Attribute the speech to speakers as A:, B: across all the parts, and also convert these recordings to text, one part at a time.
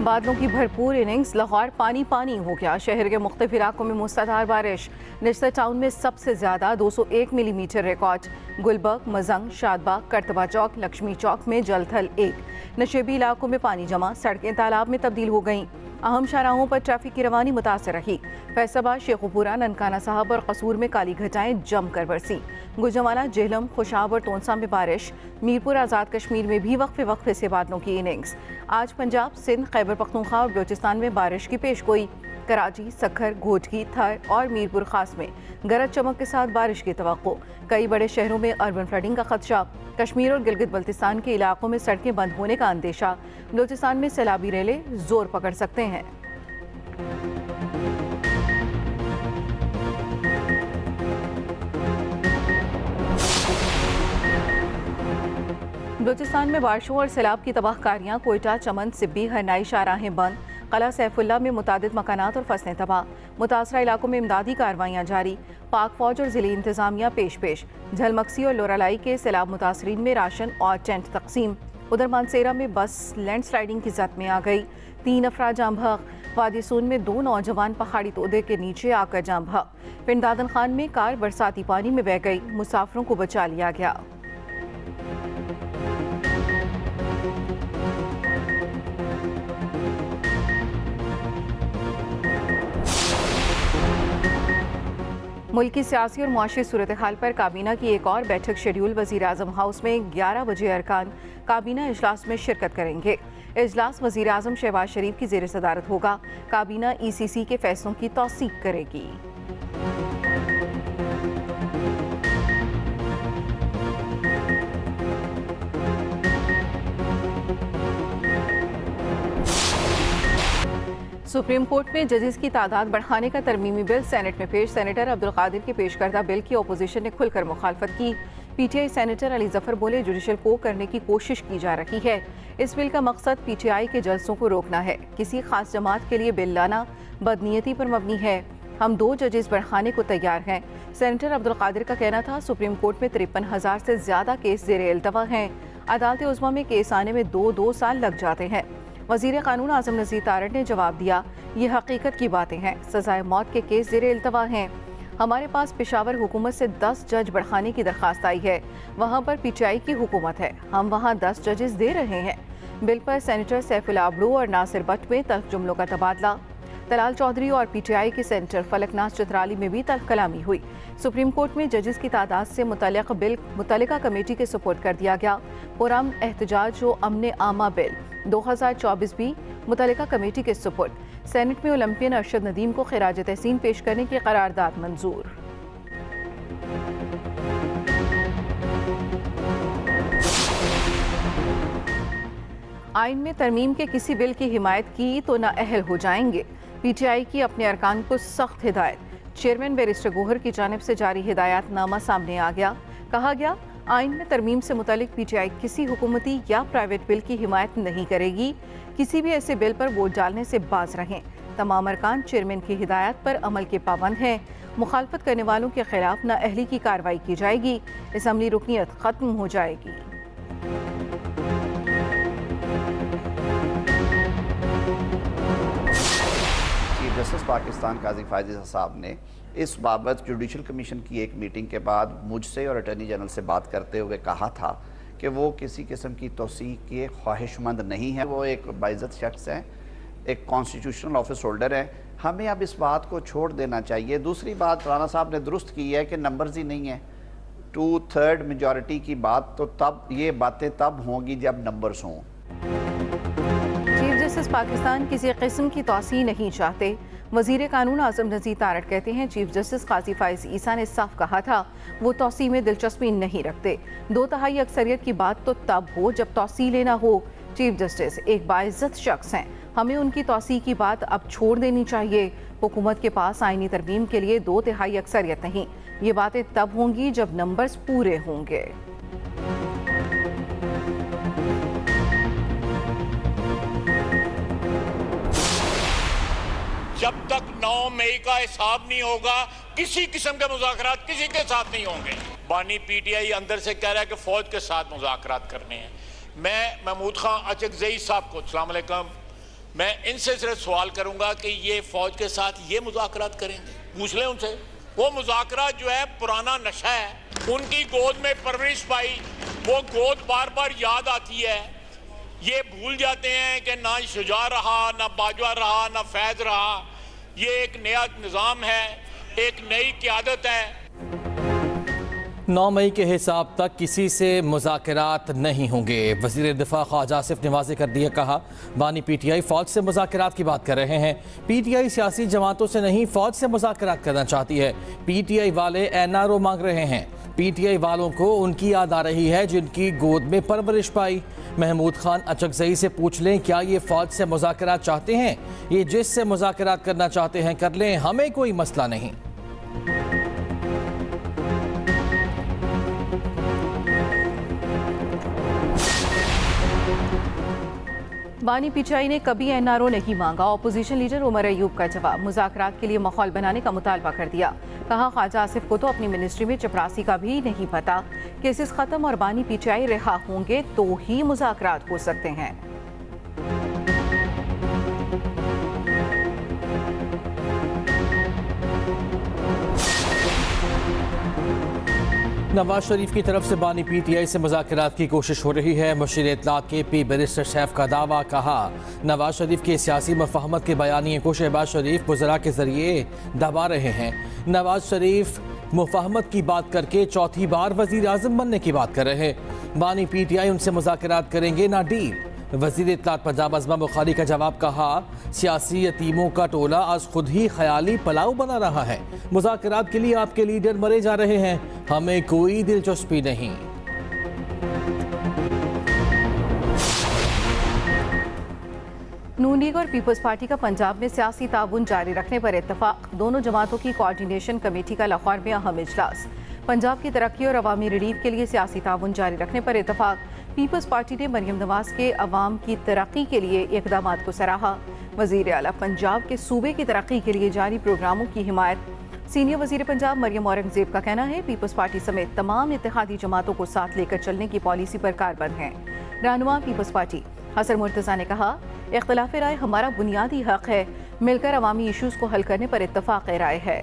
A: बादलों की भरपूर इनिंग्स, लाहौर पानी पानी हो गया। शहर के मुख्तलिफ इलाकों में मूसलाधार बारिश। निश्चित टाउन में सबसे ज्यादा 201 मिलीमीटर रिकॉर्ड। गुलबर्ग, मजंग, शादबाग, करतबा चौक, लक्ष्मी चौक में जलथल 1। नशेबी इलाकों में पानी जमा, सड़कें तालाब में तब्दील हो गईं। अहम शाहराहों पर ट्रैफिक की रवानी मुतासर रही। फैसलाबाद, शेखुपुरा, ननकाना साहब और कसूर में काली घटाएं जमकर बरसी। गुजरांवाला, जेहलम, खुशाब और तोनसा में बारिश। मीरपुर, आज़ाद कश्मीर में भी वक्फे वक्फे से बादलों की इनिंग्स। आज पंजाब, सिंध, खैबर पख्तूनख्वा और बलूचिस्तान में बारिश की पेशगोई। कराची, सखर, घोटकी, थर और मीरपुर खास में गरज चमक के साथ बारिश की तवक्को। कई बड़े शहरों में अर्बन फ्लडिंग का खदशा। कश्मीर और गिलगित बल्तिस्तान के इलाकों में सड़कें बंद होने का अंदेशा। बलूचिस्तान में सैलाबी रेले जोर पकड़ सकते हैं। बलूचिस्तान में बारिशों और सैलाब की तबाहकारियां। कोयटा, चमन, सिब्बी, हरनाई शाहराहें बंद। कला सैफुल्ला में मुतादिद मकानात और फसलें तबाह। मुतासरा इलाकों में इमदादी कार्रवाइयाँ जारी। पाक फौज और जिले इंतजामिया पेश। झलमक्सी और लोरालाई के सैलाब मुतासरीन में राशन और टेंट तकसीम। उधर मानसेरा में बस लैंडस्लाइडिंग की जद में आ गई, 3 अफराद जाम बहक। वादी सून में 2 नौजवान पहाड़ी तोदे के नीचे आकर जाम बहक। पिंड दादन खान में कार बरसाती पानी में बह गई, मुसाफिरों को बचा लिया गया। मुल्क की सियासी और मुआशी सूरत हाल पर काबीना की एक और बैठक शेड्यूल। वज़ीर आज़म हाउस में 11 बजे अरकान काबीना इजलास में शिरकत करेंगे। इजलास वज़ीर आज़म शहबाज शरीफ की ज़ेर सदारत होगा। काबीना ECC के फैसलों की तौसीक करेगी। सुप्रीम कोर्ट में जजेस की तादाद बढ़ाने का तरमीमी बिल सेनेट में पेश। सेनेटर अब्दुल कादिर के पेश करदा बिल की अपोजिशन ने खुलकर मुखालफत की। PTI सेनेटर अली जफर बोले, जुडिशल को करने की कोशिश की जा रही है। इस बिल का मकसद PTI के जलसों को रोकना है। किसी खास जमात के लिए बिल लाना बदनीयती पर मबनी है। हम 2 जजेस बढ़ाने को तैयार हैं। सेनेटर अब्दुल कादिर का कहना था, सुप्रीम कोर्ट में 53,000 से ज्यादा केस ज़ेर इल्तवा हैं। अदालत उज़्मा में केस आने में 2 साल लग जाते हैं। वज़ीर कानून आज़म नज़ीर तारड़ ने जवाब दिया, ये हकीकत की बातें हैं। सजाए मौत के केस ज़ेर इल्तवा हैं। हमारे पास पेशावर हुकूमत से 10 जज बढ़ाने की दरख्वास्त आई है। वहाँ पर PTI की हुकूमत है, हम वहाँ 10 जजेस दे रहे हैं। बिल पर सेनेटर सैफुल्लाह अबड़ू और नासिर भट्ट में तल्ख जुमलों का तबादला। तलाल चौधरी और PTI के सेनेटर फलकनाज चित्राली में भी तल्ख कलामी हुई। सुप्रीम कोर्ट में जजेस की तादाद से मुतल्लिक़ बिल मुतल्लिका कमेटी के सुपुर्द कर दिया गया। पुरअमन एहतजाज व अमन आमा बिल 2024 भी मुतल्लिका कमेटी के सुपुर्द। सेनेट में ओलंपियन अरशद नदीम को खिराज तहसीन पेश करने की करारदाद मंजूर। आइन में तरमीम के किसी बिल की हिमायत की तो नाअहल हो जाएंगे। PTI की अपने अरकान को सख्त हिदायत। चेयरमैन बैरिस्टर गोहर की जानिब से जारी हिदायतनामा सामने आ गया। कहा गया, आइन में तरमीम से मुतालिक PTI किसी हुकूमती या प्राइवेट बिल की हिमायत नहीं करेगी। किसी भी ऐसे बिल पर वोट डालने से बाज रहें। तमाम अरकान चेयरमैन की हिदायत पर अमल के पाबंद हैं। मुखालफत करने वालों के खिलाफ नाअहली की कार्रवाई की जाएगी। असम्बली रुकनियत खत्म हो जाएगी।
B: चीफ जस्टिस पाकिस्तान काजी फायद ईसा साहब ने इस बाबत जुडिशल कमीशन की एक मीटिंग के बाद मुझसे और अटॉर्नी जनरल से बात करते हुए कहा था कि वो किसी किस्म की तौसीक के ख्वाहिशमंद नहीं है। वो एक बाइज़्ज़त शख्स हैं, एक कॉन्स्टिट्यूशनल ऑफिस होल्डर है। हमें अब इस बात को छोड़ देना चाहिए। दूसरी बात राना साहब ने दुरुस्त की है कि नंबर्स ही नहीं है। 2/3 मेजॉरिटी की बात तो तब, ये बातें तब होंगी जब नंबर्स हों।
A: चीफ जस्टिस पाकिस्तान किसी किस्म की तौसीह नहीं चाहते। वज़ीर कानून आज़म नज़ीर तारड़ कहते हैं, चीफ जस्टिस काजी फाइज ईसा ने साफ कहा था वो तौसीह में दिलचस्पी नहीं रखते। 2/3 अक्सरियत की बात तो तब हो जब तौसीह लेना हो। चीफ जस्टिस एक बाइज़्ज़त शख्स हैं, हमें उनकी तौसीह की बात अब छोड़ देनी चाहिए। हुकूमत के पास आईनी तरमीम के लिए 2/3 अक्सरियत नहीं। ये बातें तब होंगी जब नंबर्स पूरे होंगे।
C: जब तक 9 मई का हिसाब नहीं होगा, किसी किस्म के मुज़ाकरात किसी के साथ नहीं होंगे। बानी PTI अंदर से कह रहा है कि फौज के साथ मुज़ाकरात करने हैं। मैं महमूद खां अचकज़ई साहब को, अस्सलाम वालेकुम, मैं इनसे सिर्फ सवाल करूंगा कि ये फौज के साथ ये मुज़ाकरात करेंगे, पूछ लें उनसे। वो मुज़ाकरात जो है पुराना नशा है, उनकी गोद में परवरिश पाई, वो गोद बार बार याद आती है। ये भूल जाते हैं कि ना शुजा रहा, ना बाजवा रहा, ना फैज रहा। ये एक नया निज़ाम है, एक नई क़यादत है।
D: 9 मई के हिसाब तक किसी से मुज़ाकरात नहीं होंगे। वज़ीर दिफा ख्वाजा आसिफ नवाज़ी कर दिया कहा, बानी पीटीआई फ़ौज से मुज़ाकरात की बात कर रहे हैं। पीटीआई सियासी जमातों से नहीं, फ़ौज से मुज़ाकरात करना चाहती है। पीटीआई वाले एनआरओ मांग रहे हैं। पीटीआई वालों को उनकी याद आ रही है जिनकी गोद में परवरिश पाई। महमूद खान अचकज़ई से पूछ लें, क्या ये फ़ौज से मुज़ाकरात चाहते हैं? ये जिससे मुज़ाकरात करना चाहते हैं कर लें, हमें कोई मसला नहीं।
A: बानी पीटीआई ने कभी एनआरओ नहीं मांगा। अपोजिशन लीडर उमर अयूब का जवाब, मुज़ाकरात के लिए माहौल बनाने का मुतालबा कर दिया। कहा, ख्वाजा आसिफ को तो अपनी मिनिस्ट्री में चपरासी का भी नहीं पता। केसेस खत्म और बानी पीटीआई रिहा होंगे तो ही मुज़ाकरात हो सकते हैं।
D: नवाज शरीफ की तरफ से बानी पीटीआई से मुज़ाकरात की कोशिश हो रही है। मुशीर इत्तलात के पी बैरिस्टर सैफ का दावा। कहा, नवाज शरीफ के सियासी मफाहमत के बयानिए को शहबाज शरीफ गुजरा के जरिए दबा रहे हैं। नवाज शरीफ मुफाहमत की बात करके चौथी बार वज़ीर आज़म बनने की बात कर रहे हैं। बानी पीटीआई उनसे मुज़ाकरात करेंगे ना डील। वज़ीर इत्तलात पंजाब अज़मा बुखारी का जवाब। कहा, सियासी यतीमों का टोला आज खुद ही ख्याली पलाव बना रहा है। मुज़ाकरात के लिए आपके लीडर मरे जा रहे हैं, हमें कोई दिलचस्पी नहीं।
A: नून लीग और पीपल्स पार्टी का पंजाब में सियासी ताउन जारी रखने पर इत्तफाक। दोनों जमातों की कोऑर्डिनेशन कमेटी का लाहौर में अहम इजलास। पंजाब की तरक्की और अवामी रिलीफ के लिए सियासी ताउन जारी रखने पर इत्तफाक। पीपल्स पार्टी ने मरियम नवाज के अवाम की तरक्की के लिए इकदाम को सराहा। वज़ीर आला पंजाब के सूबे की तरक्की के लिए जारी प्रोग्रामों की हिमायत। सीनियर वज़ीर पंजाब मरियम औरंगजेब का कहना है, पीपल्स पार्टी समेत तमाम इत्तेहादी जमातों को साथ लेकर चलने की पॉलिसी पर कारबंद हैं। रहनुमा पीपल्स पार्टी हसन मुर्तज़ा ने कहा, इख्तिलाफ राय हमारा बुनियादी हक है, मिलकर अवामी इशूज़ को हल करने पर इत्तफाक राय है।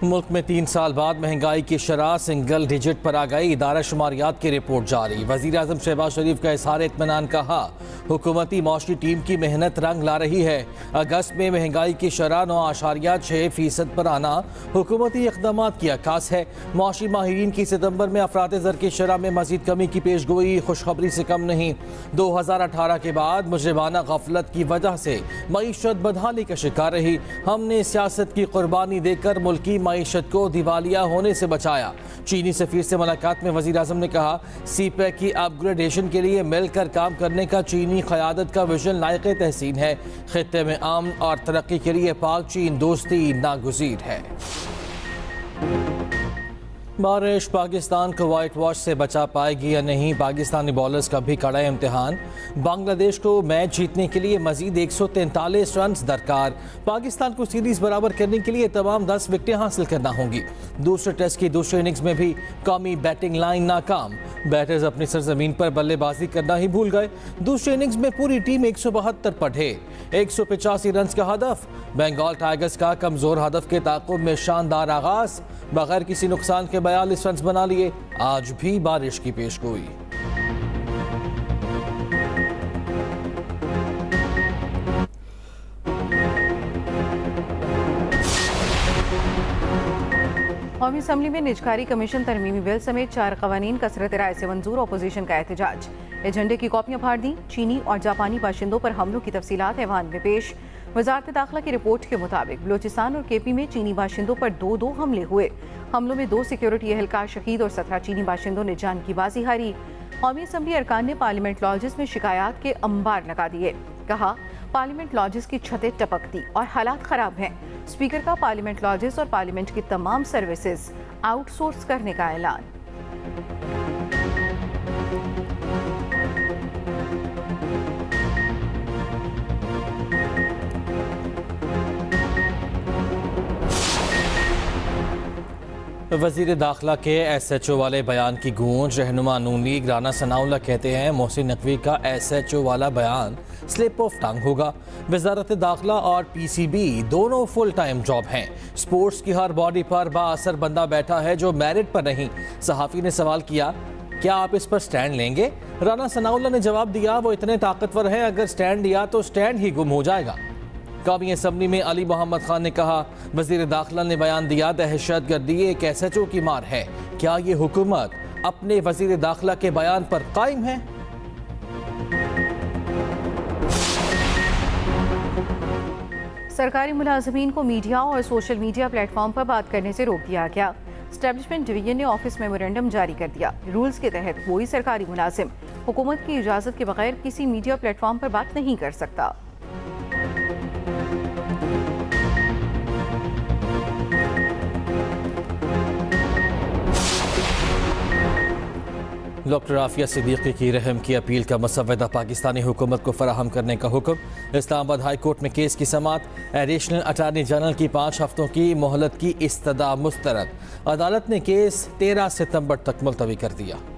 D: मुल्क में 3 साल बाद महंगाई की शरह सिंगल डिजिट पर आ गई। इदारा शुमारियात की रिपोर्ट जारी। वज़ीर आज़म शहबाज शरीफ का इज़हार इत्मीनान। कहा, हुकूमती मौशी टीम की मेहनत रंग ला रही है। अगस्त में महंगाई की शरह 9.6% पर आना हुकूमती इक़दाम की अक्कास है। मौशी माहिरीन की सितंबर में अफरात ज़र की शरह में मज़ीद कमी की पेश गोई खुशखबरी से कम नहीं। 2018 के बाद मुजरिमाना गफलत की वजह से मईशत बदहाली का शिकार रही। हमने सियासत की कुर्बानी देकर मुल्की मईशत को दिवालिया होने से बचाया। चीनी सफीर से मुलाकात में वज़ीर आज़म ने कहा, सीपैक की अपग्रेडेशन के लिए मिलकर काम करने का चीनी क़यादत का विजन लायक़ तहसीन है। खित्ते में अमन और तरक्की के लिए पाक चीन दोस्ती नागुज़ीर है। बारिश पाकिस्तान को वाइट वॉश से बचा पाएगी या नहीं, पाकिस्तानी बॉलर्स का भी कड़ा इम्तिहान। बांग्लादेश को मैच जीतने के लिए मजीद 143 रन दरकार। पाकिस्तान को सीरीज बराबर करने के लिए तमाम 10 विकेटें हासिल करना होंगी। दूसरे टेस्ट की दूसरी इनिंग्स में भी कौमी बैटिंग लाइन नाकाम। बैटर्स अपनी सरजमीन पर बल्लेबाजी करना ही भूल गए। दूसरी इनिंग्स में पूरी टीम 172 पर ढेर। 185 रन का हदफ। बंगाल टाइगर्स का कमजोर हदफ के ताक़ुब में शानदार आगाज। बगैर किसी नुकसान के 42 रन बना लिए। आज भी बारिश की पेशगोई।
A: कौमी असम्बली में निजकारी कमीशन तरमीमी बिल समेत 4 कवानीन कसरत राय से मंजूर। अपोजिशन का एहतजाज। एजेंडे की कॉपियां फाड़ दी। चीनी और जापानी बाशिंदों पर हमलों की तफसीलात ऐवान में पेश। वजारत दाखिला की रिपोर्ट के मुताबिक बलोचिस्तान और केपी में चीनी बाशिंदों पर 2 हमले हुए। हमलों में 2 सिक्योरिटी एहलकार शहीद और 17 चीनी बाशिंदों ने जान की बाजी हारी। कौमी असम्बली अरकान ने पार्लियामेंट लॉजेस में शिकायत के अंबार लगा दिए। कहा, पार्लियामेंट लॉजेस की छतें टपकती और हालात खराब हैं। स्पीकर का पार्लियामेंट लॉजेस और पार्लियामेंट की तमाम सर्विसेज आउटसोर्स करने का ऐलान।
D: वजीर दाखिला के SHO वाले बयान की गूंज। रहनुमा नून लीग राना सनाउल्लाह कहते हैं मोहसिन नकवी का SHO वाला बयान स्लिप ऑफ टंग होगा। वजारत दाखिला और PCB दोनों फुल टाइम जॉब हैं। स्पोर्ट्स की हर बॉडी पर बाअसर बंदा बैठा है जो मेरिट पर नहीं। सहाफ़ी ने सवाल किया, क्या आप इस पर स्टैंड लेंगे? राना सनाउल्लाह ने जवाब दिया, वो इतने ताकतवर हैं, अगर स्टैंड लिया तो स्टैंड ही गुम हो जाएगा। कौमी असम्बली में अली मोहम्मद खान ने कहा, वजीर दाखिला ने बयान दिया, दहशतगर्दी एक SHO की मार है। क्या ये हुकूमत अपने वजीर दाखिला के बयान पर कायम है?
A: सरकारी मुलाजमीन को मीडिया और सोशल मीडिया प्लेटफॉर्म पर बात करने से रोक दिया गया। एस्टेब्लिशमेंट डिवीजन ने ऑफिस मेमोरेंडम जारी कर दिया। रूल्स के तहत कोई सरकारी मुलाजिम हुकूमत की इजाज़त के बगैर किसी मीडिया प्लेटफॉर्म पर बात नहीं कर सकता।
D: डॉक्टर आफिया सिद्दीकी की रहम की अपील का मसवदा पाकिस्तानी हुकूमत को फराहम करने का हुक्म। इस्लामाबाद हाई कोर्ट में केस की समाअत। एडिशनल अटारनी जनरल की 5 हफ्तों की मोहलत की इस्तदा मुस्तरद। अदालत ने केस 13 सितंबर तक मुलतवी कर दिया।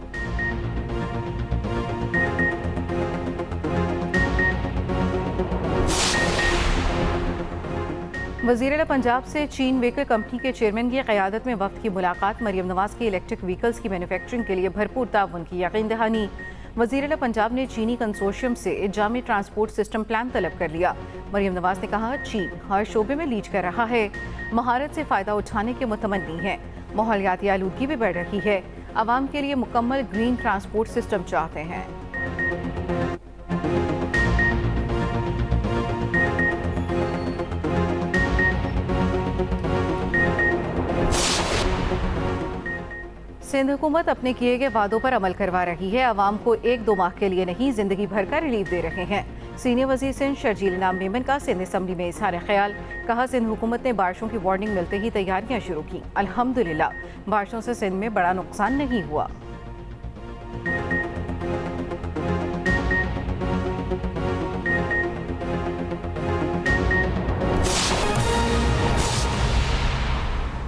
A: वज़ीर पंजाब से चीन वेकर कंपनी के चेयरमैन की क़यादत में वफ़द की मुलाकात। मरियम नवाज की इलेक्ट्रिक व्हीकल्स की मैन्युफैक्चरिंग के लिए भरपूर ताउन की यकीन दहानी। वज़ीर पंजाब ने चीनी कंसोर्शियम से जामी ट्रांसपोर्ट सिस्टम प्लान तलब कर लिया। मरियम नवाज ने कहा, चीन हर शोबे में लीड कर रहा है, महारत से फ़ायदा उठाने के मुतमन्नी है। माहौलियाती आलूदगी भी बढ़ रही है, आवाम के लिए मुकम्मल ग्रीन ट्रांसपोर्ट सिस्टम चाहते हैं। सिंध हुकूमत अपने किए गए वादों पर अमल करवा रही है। आवाम को 1-2 माह के लिए नहीं, जिंदगी भर का रिलीफ दे रहे हैं। सीनियर वजीर सिंध शर्जील इनाम मेमन का सिंध असम्बली में इजहार ख्याल। कहा, सिंध हुकूमत ने बारिशों की वार्निंग मिलते ही तैयारियां शुरू की। अल्हम्दुलिल्लाह बारिशों से सिंध में बड़ा नुकसान नहीं हुआ।